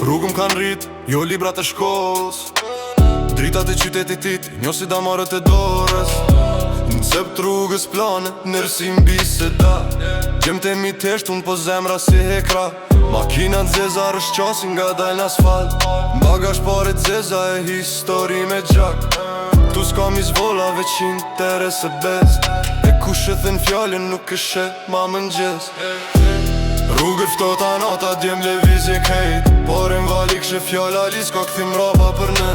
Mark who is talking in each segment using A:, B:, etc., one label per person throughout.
A: Rrugëm kanë rrit, jo librat e shkollës, dritat e qytetit tit, njo si damarët e dorës. Në cept rrugës plane, nërsim biseda, gjem të mi tesht unë po zemra si hekra. Makinat zeza rëshqasin nga dal në asfalt, bagash pare zeza e histori me gjak. Tu s'ka mi zvola veç interes e bez, e kush e thën fjallin nuk e she ma mëngjes. Rrugët ftota nata djem levizje kejt, por e m'vali këshe fjalla lis ka këthim rapa për ne.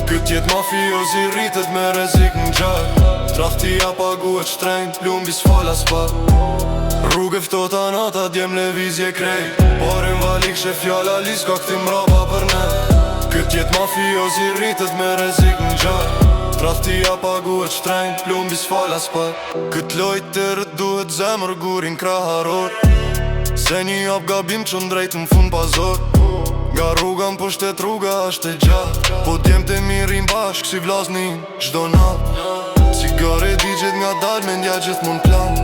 A: Këtë jet mafiozi rritet me rezik në gjak, traftia paguet shtrejnë, lumbi s'fala s'pak. Rrugët ftota nata djem levizje krejt, por e m'vali këshe fjalla lis ka këthim rapa për ne. Këtë jet mafiozi rritet me rezik në gjak, traftia paguet shtrejnë, lumbi s'fala s'pak. Këtë lojt të rët duhet zemër gurin kraharor, se një jap gabim që ndrejt më fund pazor. Nga rruga më pushtet rruga është e gjatë, po djem të mirin bashk si vllaznin çdo nat. Cigare digjet nga dal me ndja gjithmon plan,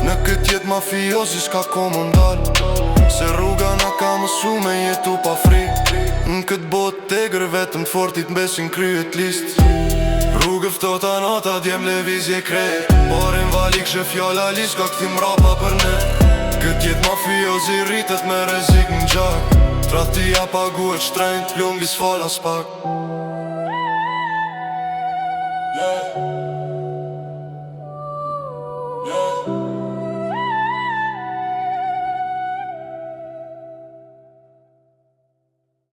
A: në kët jet mafiozi s'ka komandal, se rruga na ka mësu me jetu pa fri. Në kët bot tegër vetëm fortit mbesin kryet list. Rrugë ftota nata djem levizje krejt, por e m'vali këshe fjalla lis ka këthim rapa për ne. Kët jet mafiozi rritet me rezik në gjak, traftia paguet shtrejnë, lumbi s'fala s'pak.